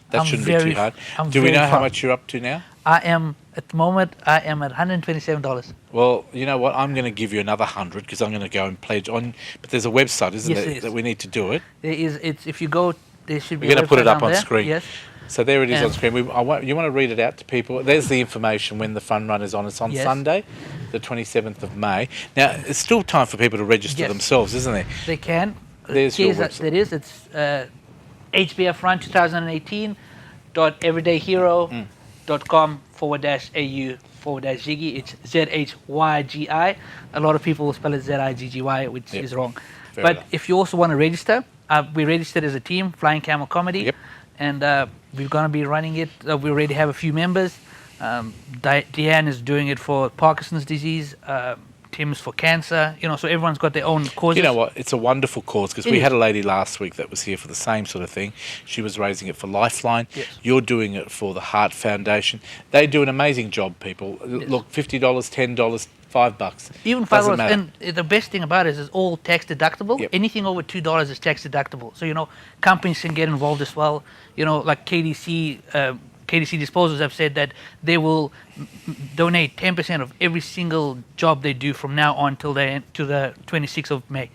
That I'm shouldn't very- be too hard. I'm Do we very know how far. much you're up to now? I am, at the moment, I am at $127. Well, you know what? I'm going to give you another 100 because I'm going to go and pledge on. But there's a website, isn't Yes, there, it is. that we need to do it? There is, if you go, there should be We're going to put it up website on down there. screen. Yes. So there it is on And- screen. You want to read it out to people? There's the information when the fun run is on. It's on Yes. Sunday, the 27th of May. Now, it's still time for people to register Yes. themselves, isn't there? They can. There's your Here's website. That is. It's HBF Run 2018.everydayhero.com/au/Ziggy. It's ZHYGI. A lot of people will spell it ZIGGY, which Yep. is wrong. Fair But enough. if you also want to register, we registered as a team, Flying Camel Comedy. Yep. And we're going to be running it. We already have a few members. Deanne is doing it for Parkinson's disease. Tim's for cancer. You know, so everyone's got their own causes. You know what? It's a wonderful cause because It we is. had a lady last week that was here for the same sort of thing. She was raising it for Lifeline. Yes. You're doing it for the Heart Foundation. They do an amazing job, people. Look, $50, $10, $5. Even Doesn't $5. matter. And the best thing about it is it's all tax deductible. Yep. Anything over $2 is tax deductible. So, you know, companies can get involved as well. You know, like KDC Disposals have said that they will donate 10% of every single job they do from now on till to the 26th of May.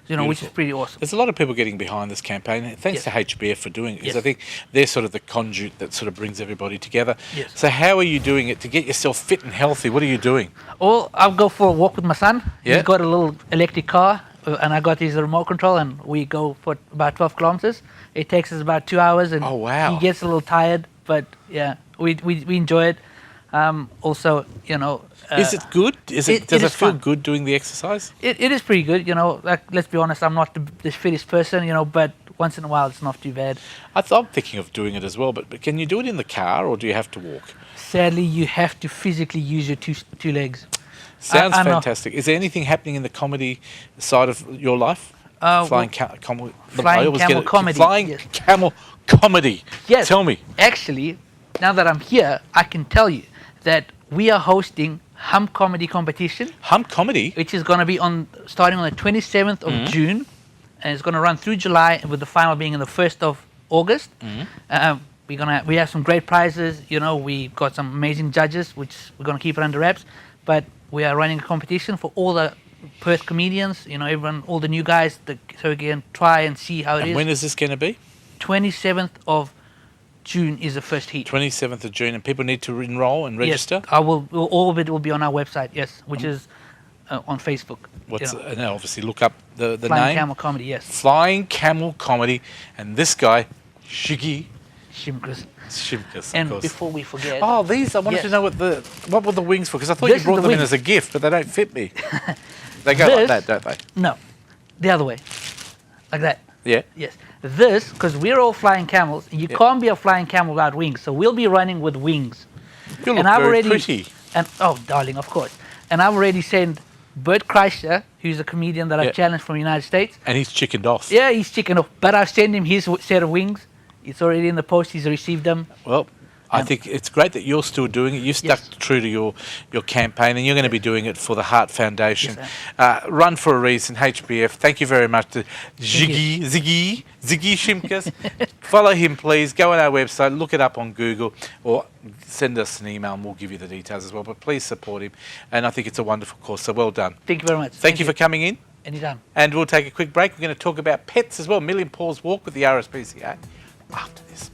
you know, which is pretty awesome. There's a lot of people getting behind this campaign. Thanks to HBF for doing it, because I think they're sort of the conduit that sort of brings everybody together. Yes. So how are you doing it to get yourself fit and healthy? What are you doing? Well, I'll go for a walk with my son. Yeah. He's got a little electric car, and I got his remote control, and we go for about 12 kilometers. It takes us about 2 hours, and he gets a little tired, but yeah, we enjoy it. Also, you know, is it good? Does it feel fun. good doing the exercise? It is pretty good, you know. Like, let's be honest, I'm not the fittest person, you know, but once in a while it's not too bad. I'm thinking of doing it as well, but can you do it in the car or do you have to walk? Sadly, you have to physically use your two legs. Sounds I know. fantastic. Is there anything happening in the comedy side of your life? Flying camel comedy. Flying camel comedy. Yes. Tell me. Actually, now that I'm here, I can tell you that we are hosting Hump Comedy Competition. Hump Comedy? Which is going to be starting on the 27th of June, and it's going to run through July, with the final being on the 1st of August. We have some great prizes. You know, we got some amazing judges, which we're going to keep it under wraps. But we are running a competition for all the Perth comedians. You know, everyone, all the new guys, so we can try and see how it is. And when is this going to be? 27th of June is the first heat. 27th of June, and people need to enroll and register? Yes, all of it will be on our website, yes, which is on Facebook. And obviously look up the Flying name. Camel Comedy, yes. Flying Camel Comedy, and this guy, Shiggy Shimkus, of and course. before we forget... Oh, these, I wanted to know what were the wings for, because I thought you brought them in as a gift, but they don't fit me. They go like that, don't they? No, the other way, like that. Yeah. Yes. This, because we're all flying camels, you can't be a flying camel without wings, so we'll be running with wings. You look very pretty. And oh, darling, of course. And I've already sent Bert Kreischer, who's a comedian that I've challenged from the United States. And he's chickened off. Yeah, he's chickened off. But I've sent him his set of wings. It's already in the post. He's received them. Well, I think it's great that you're still doing it. You've stuck true to your campaign, and you're going to be doing it for the Heart Foundation. Run for a reason, HBF. Thank you very much to Ziggy Shimkus. Follow him, please. Go on our website, look it up on Google, or send us an email and we'll give you the details as well. But please support him. And I think it's a wonderful cause, so well done. Thank you very much. Thank you for coming in. Anytime. And we'll take a quick break. We're going to talk about pets as well. Million Paws Walk with the RSPCA after this.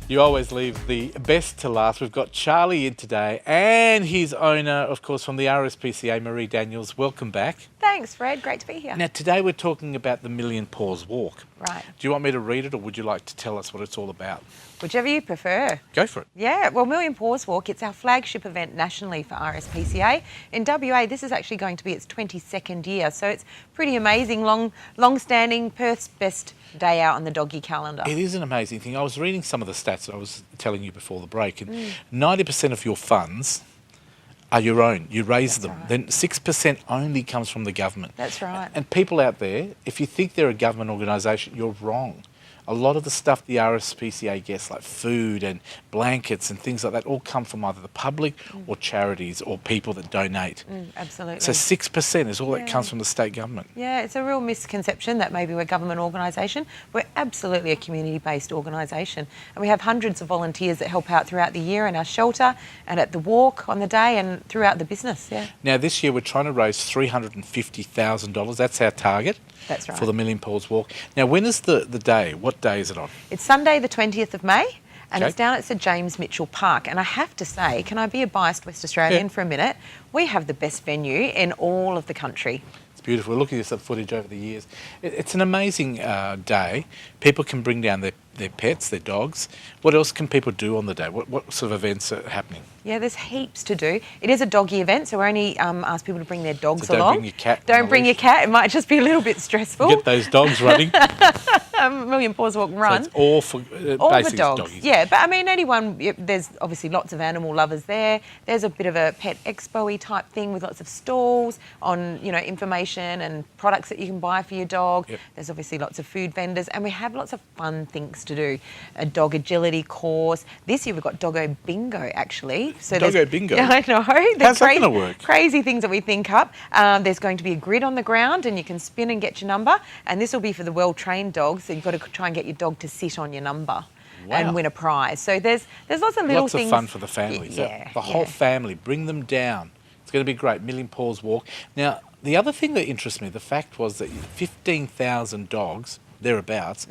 You always leave the best to last. We've got Charlie in today and his owner, of course, from the RSPCA, Marie Daniels. Welcome back. Thanks, Fred. Great to be here. Now, today we're talking about the Million Paws Walk. Right. Do you want me to read it or would you like to tell us what it's all about? Whichever you prefer. Go for it. Yeah, well, Million Paws Walk, it's our flagship event nationally for RSPCA. In WA, this is actually going to be its 22nd year, so it's pretty amazing, long-standing, Perth's best day out on the doggy calendar. It is an amazing thing. I was reading some of the stats that I was telling you before the break, and 90% of your funds are your own. You raise them. Right. Then 6% only comes from the government. That's right. And people out there, if you think they're a government organisation, you're wrong. A lot of the stuff the RSPCA gets, like food and blankets and things like that, all come from either the public or charities or people that donate. Absolutely. So 6% is all that comes from the state government. Yeah, it's a real misconception that maybe we're a government organisation. We're absolutely a community-based organisation. And we have hundreds of volunteers that help out throughout the year in our shelter and at the walk on the day and throughout the business, Now, this year we're trying to raise $350,000. That's our target. That's right. For the Million Paws Walk. Now, when is the day? What day is it on? It's Sunday the 20th of May and it's down at Sir James Mitchell Park. And I have to say, can I be a biased West Australian for a minute? We have the best venue in all of the country. It's beautiful. We're looking at some footage over the years. It's an amazing day. People can bring down their pets, their dogs. What else can people do on the day? What sort of events are happening? Yeah, there's heaps to do. It is a doggy event, so we only ask people to bring their dogs so along. Don't bring your cat. Don't bring your cat. It might just be a little bit stressful. Get those dogs running. Million Paws Walk run. So it's all for all the dogs. Doggies. Yeah, but I mean, anyone. There's obviously lots of animal lovers there. There's a bit of a pet expo-y type thing with lots of stalls on, information and products that you can buy for your dog. There's obviously lots of food vendors, and we have lots of fun things dogs to do a dog agility course. This year we've got Doggo Bingo, actually. So Doggo Bingo? Yeah, I know. How's that going to work? Crazy things that we think up. There's going to be a grid on the ground and you can spin and get your number. And this will be for the well-trained dogs. So you've got to try and get your dog to sit on your number. Wow. And win a prize. So there's lots of little Lots things. of fun for the families. The whole family, bring them down. It's going to be great. Million Paws Walk. Now, the other thing that interests me, the fact was that 15,000 dogs, thereabouts,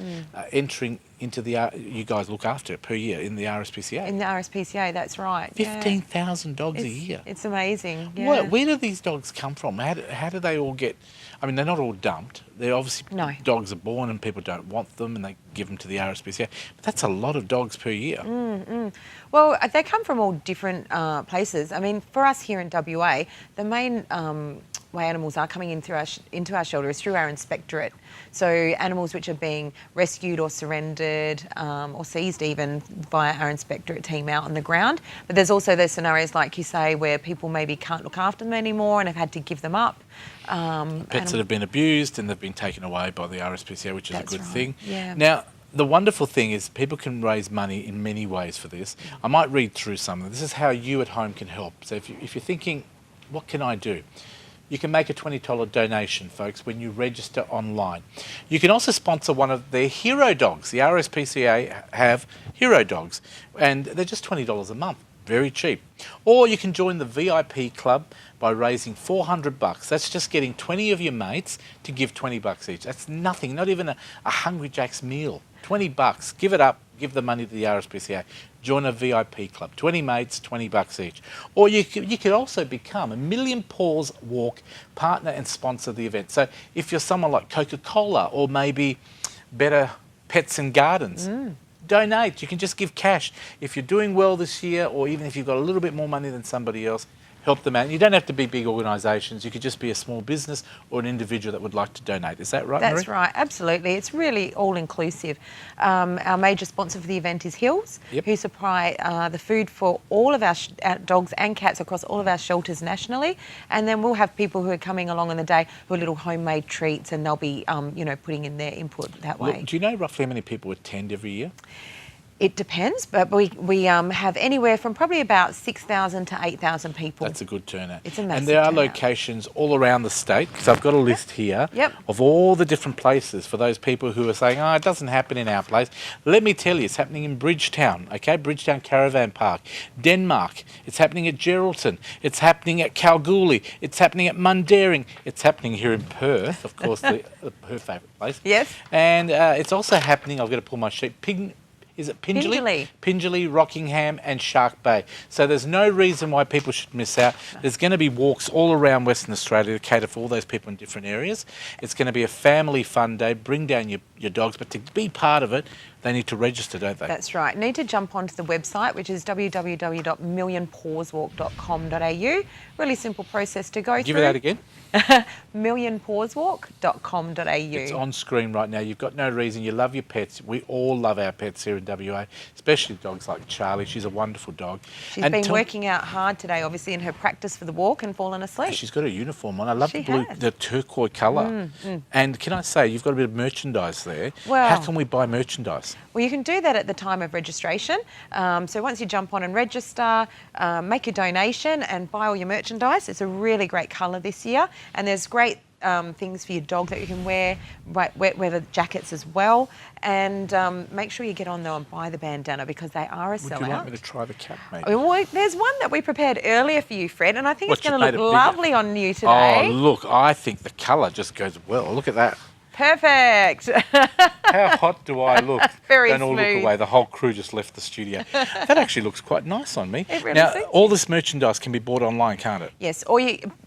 entering into the, you guys look after per year in the RSPCA. In the RSPCA, that's right. 15,000 dogs a year. It's amazing. Yeah. Where do these dogs come from? How do they all get... I mean, they're not all dumped. They're obviously... Dogs are born and people don't want them and they give them to the RSPCA. But that's a lot of dogs per year. Well, they come from all different places. I mean, for us here in WA, the main way animals are coming into our shelter is through our inspectorate. So animals which are being rescued or surrendered or seized even via our inspectorate team out on the ground. But there's also those scenarios, like you say, where people maybe can't look after them anymore and have had to give them up. Pets that have been abused and they've been taken away by the RSPCA, which is a good thing. Yeah. Now, the wonderful thing is people can raise money in many ways for this. I might read through some of them. This is how you at home can help. So if you're thinking, what can I do? You can make a $20 donation, folks, when you register online. You can also sponsor one of their hero dogs. The RSPCA have hero dogs, and they're just $20 a month. Very cheap. Or you can join the VIP club by raising $400. That's just getting 20 of your mates to give $20 each. That's nothing, not even a Hungry Jack's meal. $20. Give it up. Give the money to the RSPCA. Join a VIP club. 20 mates, $20 each. Or you could also become a Million Paws Walk partner and sponsor the event. So if you're someone like Coca-Cola or maybe Better Pets and Gardens, donate. You can just give cash. If you're doing well this year, or even if you've got a little bit more money than somebody else, help them out. You don't have to be big organisations. You could just be a small business or an individual that would like to donate. Is that right, That's Marie? right, absolutely. It's really all-inclusive. Our major sponsor for the event is Hills, who supply the food for all of our dogs and cats across all of our shelters nationally. And then we'll have people who are coming along on the day who are little homemade treats, and they'll be, putting in their input that way. Look, do you know roughly how many people attend every year? It depends, but we have anywhere from probably about 6,000 to 8,000 people. That's a good turnout. It's a massive And there are turnout. locations all around the state, because I've got a list here of all the different places for those people who are saying, oh, it doesn't happen in our place. Let me tell you, it's happening in Bridgetown, okay? Bridgetown Caravan Park. Denmark. It's happening at Geraldton. It's happening at Kalgoorlie. It's happening at Mundaring. It's happening here in Perth, of course, her favourite place. Yes. And it's also happening, I've got to pull my sheet, is it Pindley? Pindley, Rockingham and Shark Bay. So there's no reason why people should miss out. There's going to be walks all around Western Australia to cater for all those people in different areas. It's going to be a family fun day. Bring down your dogs, but to be part of it, they need to register, don't they? That's right. Need to jump onto the website, which is www.millionpawswalk.com.au. Really simple process to go through. Give it out again. millionpawswalk.com.au. It's on screen right now. You've got no reason. You love your pets. We all love our pets here in WA, especially dogs like Charlie. She's a wonderful dog. She's been working out hard today, obviously, in her practice for the walk and fallen asleep. She's got a uniform on. I love the turquoise colour. And can I say, you've got a bit of merchandise there. Well, how can we buy merchandise? Well, you can do that at the time of registration. So once you jump on and register, make your donation and buy all your merchandise. It's a really great colour this year. And there's great things for your dog that you can wear, weather jackets as well. And make sure you get on though and buy the bandana, because they are a sellout. Would you like me to try the cap, mate? Well, there's one that we prepared earlier for you, Fred, and I think it's going to look bigger? lovely on you today. Oh, look, I think the colour just goes well. Look at that. Perfect. How hot do I look? Very Don't all smooth. look away. The whole crew just left the studio. That actually looks quite nice on me. It really now, suits all this merchandise can be bought online, can't it? Yes, or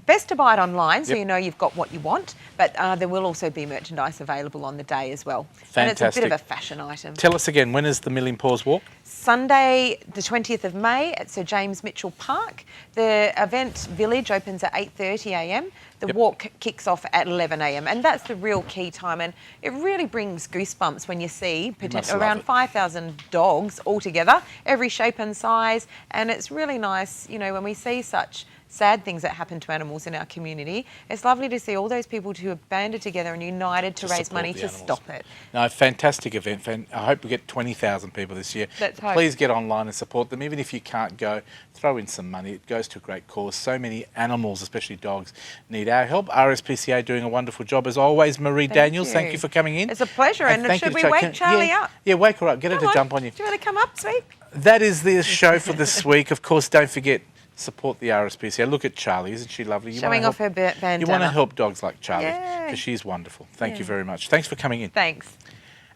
best to buy it online so you know you've got what you want, but there will also be merchandise available on the day as well. Fantastic. And it's a bit of a fashion item. Tell us again, when is the Million Paws Walk? Sunday, the 20th of May at Sir James Mitchell Park. The event village opens at 8:30 a.m. The walk kicks off at 11 a.m. and that's the real key time. And it really brings goosebumps when you see around 5,000 dogs all together, every shape and size. And it's really nice, when we see such sad things that happen to animals in our community. It's lovely to see all those people who have banded together and united to raise support money the to animals. stop it. No, fantastic event. I hope we get 20,000 people this year. Let's hope. Please get online and support them. Even if you can't go, throw in some money. It goes to a great cause. So many animals, especially dogs, need our help. RSPCA doing a wonderful job as always. Marie Daniels, thank you for coming in. It's a pleasure. And thank should you we to wake Charlie up? Yeah, wake her up. Get her Come to on. jump on you. Do you want to come up, sweet? That is the show for this week. Of course, don't forget, support the RSPCA. Look at Charlie. Isn't she lovely? You Showing wanna off her bandana. You want to help dogs like Charlie Yay. because she's wonderful. Thank you Yeah. very much. Thanks for coming in. Thanks.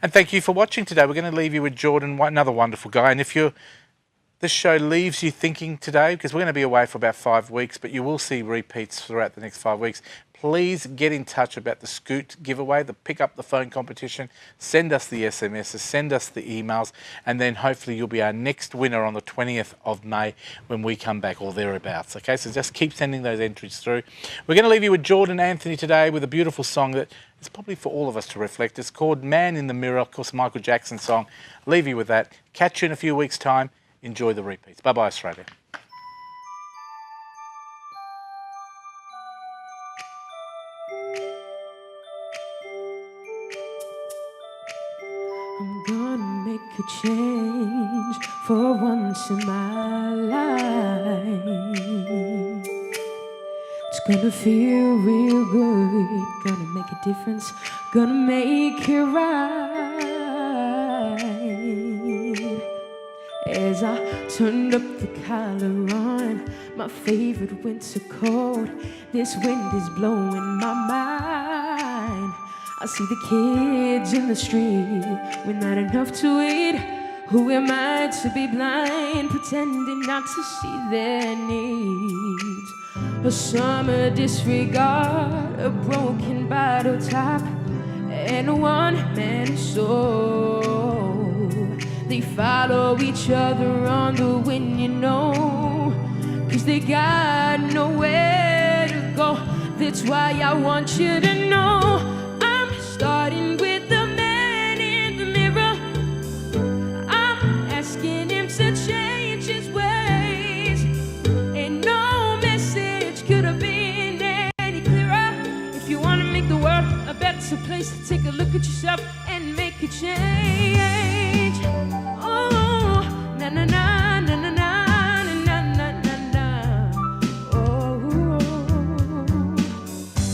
And thank you for watching today. We're going to leave you with Jordan, another wonderful guy. And if this show leaves you thinking today, because we're going to be away for about 5 weeks, but you will see repeats throughout the next 5 weeks, please get in touch about the Scoot giveaway, the Pick Up the Phone competition. Send us the SMSs, send us the emails, and then hopefully you'll be our next winner on the 20th of May when we come back, or thereabouts. Okay, so just keep sending those entries through. We're going to leave you with Jordan Anthony today with a beautiful song that is probably for all of us to reflect. It's called Man in the Mirror, of course, Michael Jackson song. Leave you with that. Catch you in a few weeks' time. Enjoy the repeats. Bye-bye, Australia. I'm gonna make a change for once in my life. It's gonna feel real good, gonna make a difference, gonna make it right. As I turned up the collar on my favorite winter coat, this wind is blowing my mind. I see the kids in the street with not enough to eat. Who am I to be blind, pretending not to see their needs? A summer disregard, a broken bottle top, and a one-man show. They follow each other on the wind, you know, 'cause they got nowhere to go. That's why I want you to know I'm starting with the man in the mirror. I'm asking him to change his ways, and no message could have been any clearer. If you want to make the world a better place, take a look at yourself and make a change. Oh, na na na na na na na na na na. Oh,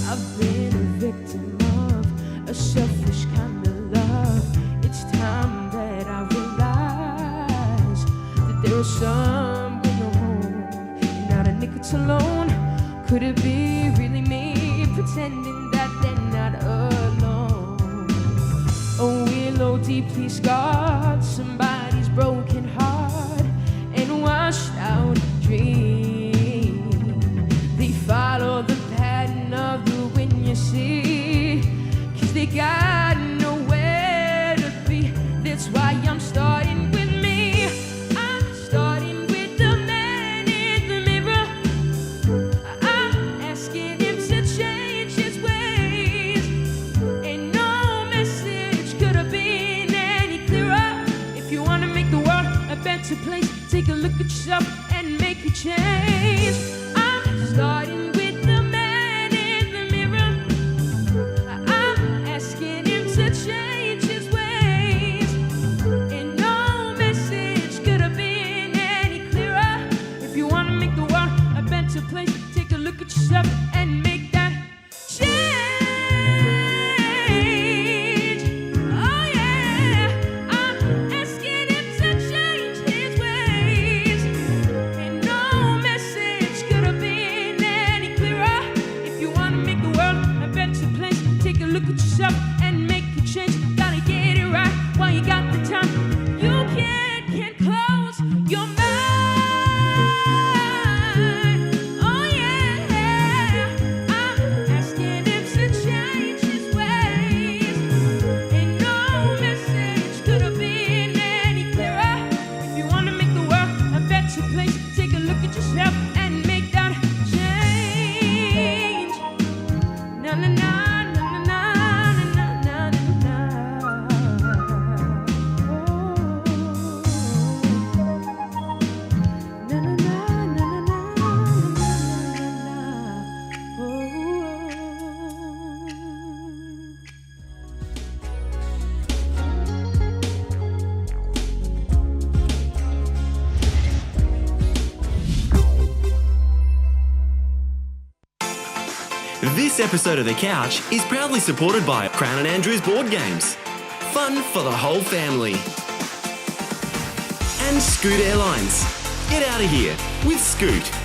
I've been a victim of a selfish kind of love. It's time that I realize that there is someone home and not a nickel alone. Could it be really me pretending that they're not alone? A willow deeply scarred, somebody's broken heart and washed out dream. They follow the pattern of the wind, you see, 'cause they got nowhere to be. That's why I'm starting with me. I'm starting with the man in the mirror. I'm asking him to change his ways, and no message could have been any clearer. If you want to make the world a better place, take a look at yourself and make a change. I'm starting with the man in the mirror. I'm asking him to change his ways, and no message could have been any clearer. If you want to make the world a better place, take a look at yourself and make that change. Oh yeah, I'm asking him to change his ways, and no message could have been any clearer. If you want to make the world a better place, take a look at yourself and make a change. Gotta get it right while you got the time. You can't close your mind. Oh yeah, I'm asking him to change his ways, and no message could have been any clearer. If you want to make the world a better place, take a look at yourself and make that change. Na na na na na na na This episode of The Couch is proudly supported by Crown and Andrews Board Games. Fun for the whole family. And Scoot Airlines. Get out of here with Scoot.